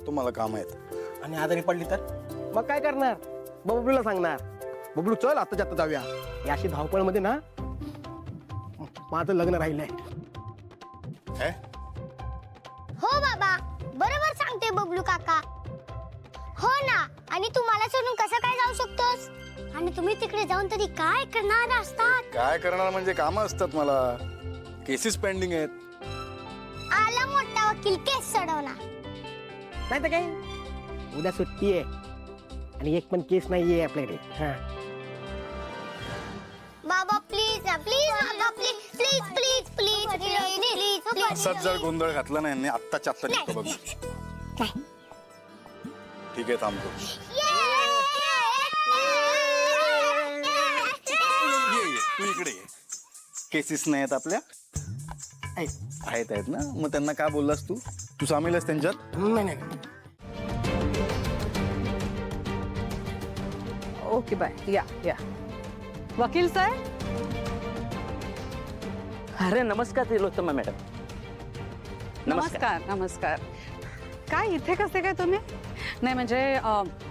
जातो, मला काम आहेत. आणि आजारी पडली तर मग काय करणार? बबलूला सांगणार, बबलू चल आता जाता जाऊया. या अशी धावपळमध्ये ना माझं लग्न राहिलंय. हे? हो बाबा, बरोबर सांगते बबलू काका. हो ना, आणि तू मला सोडून कसं काय जाऊ शकतोस? आणि तुम्ही तिकडे जाऊन तरी काय करणार असतात? काय करणार म्हणजे कामं असतात मला, केसेस पेंडिंग आहेत. आला मोठा वकील केस सोडवणार. नाही तर काय, उद्या सुट्टी आहे आणि एक पण केस नाहीये आपल्याकडे. हा बाबा प्लीज ना, प्लीज बाबा, please please please please please please. असाच जर गोंधळ घातला नाही आत्ताच्या आत्ता निघतो बघ. ठीक आहे, थांबतो. ये तू इकडे ये. केसेस नाही आहेत आपल्या? आहेत ना, मग त्यांना काय बोललास तू? तू सामील आहेस त्यांच्यात? नाही नाही. Okay bye. या वकील साहेब. अरे नमस्कार तिलोत्तमा मॅडम. नमस्कार. काय इथे कसे काय तुम्ही? नाही म्हणजे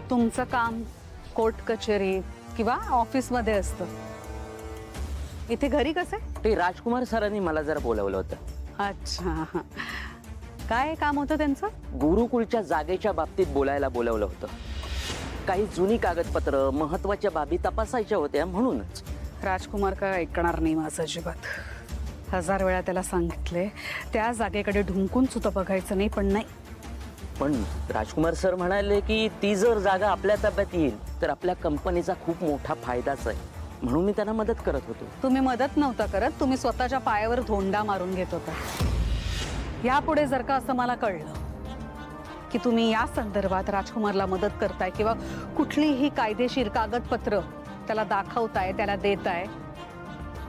तुमचं काम कोर्ट कचेरी किंवा ऑफिसमध्ये असतं, इथे घरी कसे? ते राजकुमार सरांनी मला जरा बोलवलं होतं. अच्छा, काय काम होतं त्यांचं? गुरुकुलच्या जागेच्या बाबतीत बोलायला बोलवलं होतं. काही जुनी कागदपत्र, महत्वाच्या बाबी तपासायच्या होत्या म्हणूनच. राजकुमार काय ऐकणार नाही माझं अजिबात. 1000 वेळा त्याला सांगितले त्या जागेकडे ढुंकून सुद्धा बघायचं नाही, पण नाही. पण राजकुमार सर म्हणाले की ती जर जागा आपल्या ताब्यात येईल तर आपल्या कंपनीचा खूप मोठा फायदाच आहे, म्हणून मी त्यांना मदत करत होतो. तुम्ही मदत नव्हता करत, तुम्ही स्वतःच्या पायावर धोंडा मारून घेत होता. यापुढे जर का असं मला कळलं की तुम्ही या संदर्भात राजकुमारला मदत करताय किंवा कुठलीही कायदेशीर कागदपत्र त्याला दाखवताय, त्याला देताय,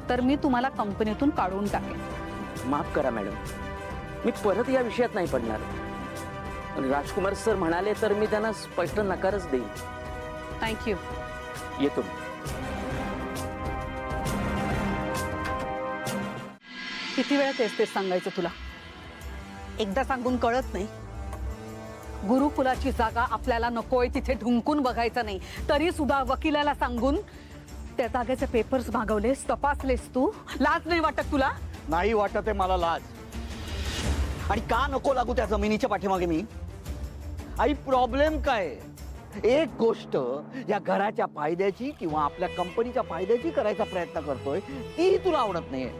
तर मी तुम्हाला कंपनीतून काढून टाकेन. माफ करा मॅडम, मी परत या विषयात नाही पडणार. राजकुमार सर म्हणाले तर मी त्यांना स्पष्ट नकारच देईन. थँक्यू. येतो. किती वेळा तेच सांगायचं तुला? एकदा सांगून कळत नाही? गुरुकुलाची जागा आपल्याला नकोय, तिथे ढुंकून बघायचं नाही, तरी सुद्धा वकिलाला सांगून त्या जागेचे पेपर्स मागवलेस, तपासलेस तू. लाज नाही वाटत तुला? नाही वाटत आहे मला लाज. आणि का नको लागू त्या जमिनीच्या पाठीमागे मी? आई प्रॉब्लेम काय? एक गोष्ट या घराच्या फायद्याची किंवा आपल्या कंपनीच्या फायद्याची करायचा प्रयत्न करतोय, ती तुला आवडत नाहीये.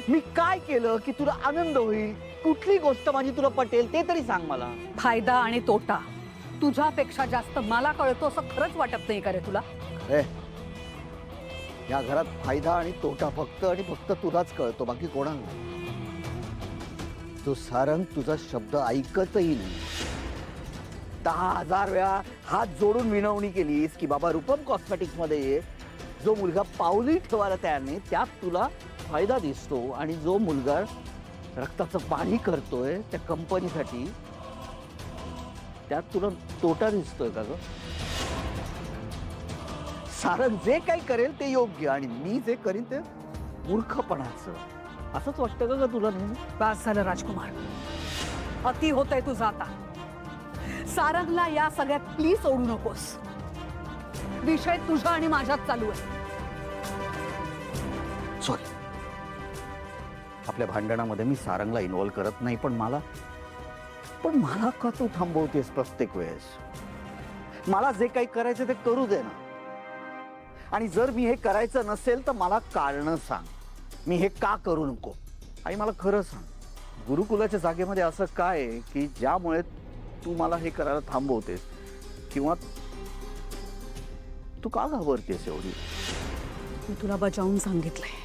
मी काय केलं की तुला आनंद होईल? कुठली गोष्ट माझी तुला पटेल ते तरी सांग मला. फायदा आणि तोटा तुझ्यापेक्षा जास्त मला कळतो असं खरंच वाटत नाही का रे तुला? या घरात फायदा आणि तोटा फक्त आणि फक्त तुलाच कळतो, बाकी कोणाला. तो सारंग तुझा शब्द ऐकतही नाही. 10,000 वेळा हात जोडून विनवणी केलीस की बाबा रूपम कॉस्मेटिक्स मध्ये ये. जो मुलगा पावली ठेवायला तयार नाही त्यात तुला फायदा दिसतो, आणि जो मुलगा रक्ताचं पाणी करतोय त्या कंपनीसाठी त्यात तुला तोटा दिसतोय का ग? सारंग जे काही करेल ते योग्य आणि मी जे करीन ते मूर्खपणाचं, असंच वाटतं का तुला नेहमी? बस झालं राजकुमार, अति होतंय तुझं आता. सारंगला या सगळ्यात प्लीज सोडू नकोस. विषय तुझा आणि माझ्यात चालू आहे. सॉरी, आपल्या भांडणामध्ये मी सारंगला इन्व्हॉल्व करत नाही, पण मला का तू थांबवतेस प्रत्येक वेळेस? मला जे काही करायचं ते करू दे ना. आणि जर मी हे करायचं नसेल तर मला कारण सांग, मी हे का करू नको. आणि मला खरं सांग, गुरुकुलाच्या जागेमध्ये असं काय आहे की ज्यामुळे तू मला हे करायला थांबवतेस, किंवा तू का घाबरतेस एवढी? मी तुला बजावून सांगितलंय,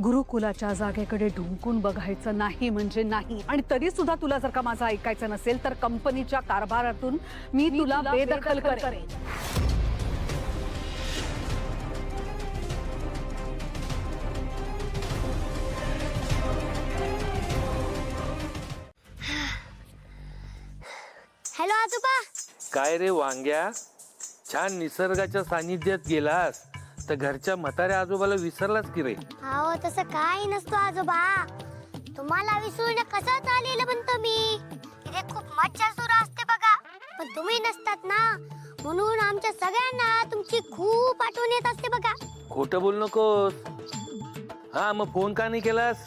गुरुकुलाच्या जागेकडे ढुंकून बघायचं नाही म्हणजे नाही. आणि तरी सुद्धा तुला जर का माझं ऐकायचं नसेल तर कंपनीच्या कारभारातून मी तुला बेदखल करेन. हॅलो आजोबा. काय रे वांग्या, छान निसर्गाच्या सानिध्यात गेलास तर घरच्या म्हाताऱ्या आजोबाला विसरलास की रे? अहो तसं काही नसतो आजोबा, तुम्हाला विसरून कसं चालेल म्हणतो मी. तिथे खूप मज्जा सुरू असते बघा. पण तुम्ही नसतात ना, म्हणून आमच्या सगळ्यांना तुमची खूप आठवण येत असते बघा. खोटं बोल नकोस. हा मग फोन का नाही केलास?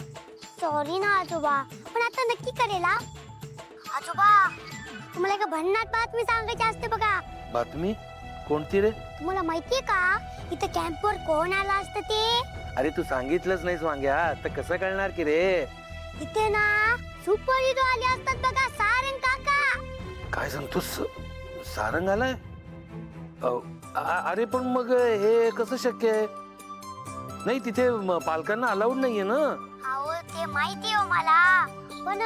सॉरी ना आजोबा, पण आता नक्की करेल हा. आजोबा, तुम्हाला एका भन्नाट बातमी सांगायची असते बघा. बातमी कोणती रे? तुम्हाला माहितीये का इथे कॅम्पवर कोण आला असतं ते? अरे तू सांगितलंच नाहीस वांग्या, तर कसं कळणार की रे? इथे ना सुपर हिरो आले असतात बघा, सारंग काका. काय सांगतोस? सारंग आलाय? अरे पण मग हे कसं शक्य आहे? नाही तिथे पालकांना अलाउड नाहीये ना. अहो ते माहिती हो मला, पण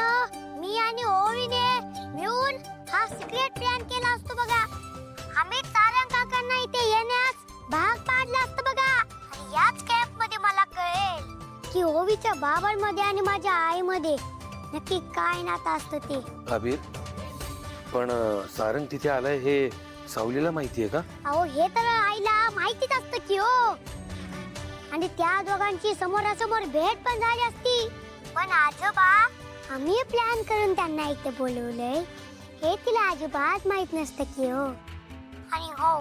मी आणि ओवीने मिळून हा सिक्रेट प्लॅन केला असतो बघा. आम्ही सारंग काकांना इथे येण्यास भाग पाडला असतं बघा. आणि याच कॅम्प मध्ये मला कळेल की ओवीच्या बाबांमध्ये आणि माझ्या आईमध्ये नक्की काय नातं असतं ते. अबीर, पण सारंग तिथे आलाय हे सावलीला माहितीये का? अहो हे तर आईला माहितीच असतं की हो. आणि त्या दोघांची समोरासमोर भेट पण झाली असती. पण आजोबा, आम्ही प्लॅन करून त्यांना इथे बोलवलंय हे तिला अजिबात माहित नसतं की हो. आणि हो,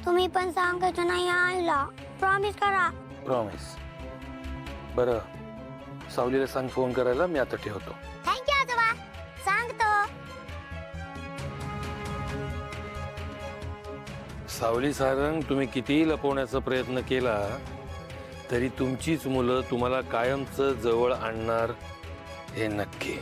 तुम्ही पण सांगायचं नाही आईला, प्रॉमिस करा. प्रॉमिस. बरं, सावलीला सांग फोन करायला. मी आता ठेवतो. थँक्यू आजोबा, सांगतो. सावली सारंग, तुम्ही कितीही लपवण्याचा प्रयत्न केला तरी तुमचीच मुलं तुम्हाला कायमच जवळ आणणार हे नक्की.